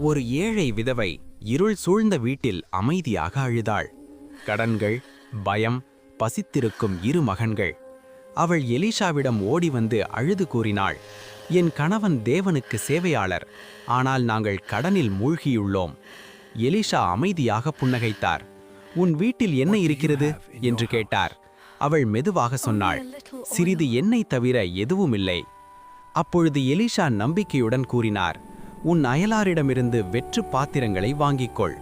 ஒரு ஏழை விதவை இருள் சூழ்ந்த வீட்டில் அமைதியாக அழுதாள். கடன்கள், பயம், பசித்திருக்கும் இரு மகன்கள். அவள் எலிஷாவிடம் ஓடி வந்து அழுது கூறினாள், என் கணவன் தேவனுக்கு சேவையாளர், ஆனால் நாங்கள் கடனில் மூழ்கியுள்ளோம். எலிஷா அமைதியாக புன்னகைத்தார். உன் வீட்டில் என்ன இருக்கிறது என்று கேட்டார். அவள் மெதுவாக சொன்னாள், சிறிது எண்ணெய் தவிர எதுவுமில்லை. அப்பொழுது எலிஷா நம்பிக்கையுடன் கூறினார், உன் அயலாரிடமிருந்து வெற்று பாத்திரங்களை வாங்கிக்கொள்.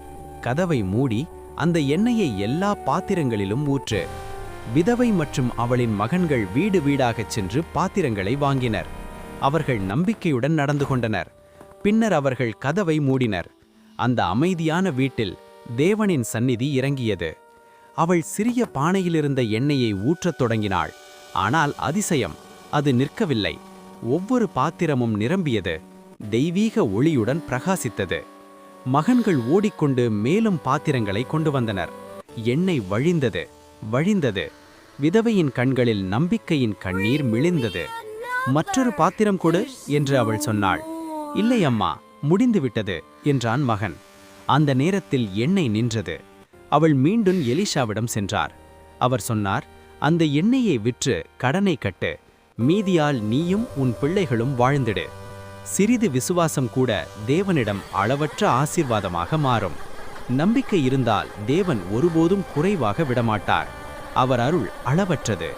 கதவை மூடி அந்த எண்ணெயை எல்லா பாத்திரங்களிலும் ஊற்று. விதவை மற்றும் அவளின் மகன்கள் வீடு வீடாகச் சென்று பாத்திரங்களை வாங்கினர். அவர்கள் நம்பிக்கையுடன் நடந்து கொண்டனர். பின்னர் அவர்கள் கதவை மூடினர். அந்த அமைதியான வீட்டில் தேவனின் சந்நிதி இறங்கியது. அவள் சிறிய பானையிலிருந்த எண்ணெயை ஊற்றத் தொடங்கினாள். ஆனால் அதிசயம், அது நிற்கவில்லை. ஒவ்வொரு பாத்திரமும் நிரம்பியது. தெய்வீக ஒளியுடன் பிரகாசித்தது. மகன்கள் ஓடிக்கொண்டு மேலும் பாத்திரங்களை கொண்டு வந்தனர். எண்ணெய் வழிந்தது வழிந்தது. விதவையின் கண்களில் நம்பிக்கையின் கண்ணீர் மிளிர்ந்தது. மற்றொரு பாத்திரம் கொடு என்று அவள் சொன்னாள். இல்லை அம்மா, முடிந்துவிட்டது என்றான் மகன். அந்த நேரத்தில் எண்ணெய் நின்றது. அவள் மீண்டும் எலிஷாவிடம் சென்றார். அவர் சொன்னார், அந்த எண்ணெயை விற்று கடனை கட்டு. மீதியால் நீயும் உன் பிள்ளைகளும் வாழ்ந்திடு. சிறிது விசுவாசம் கூட தேவனிடம் அளவற்ற ஆசீர்வாதமாக மாறும். நம்பிக்கை இருந்தால் தேவன் ஒருபோதும் குறைவாக விடமாட்டார். அவர் அருள் அளவற்றது.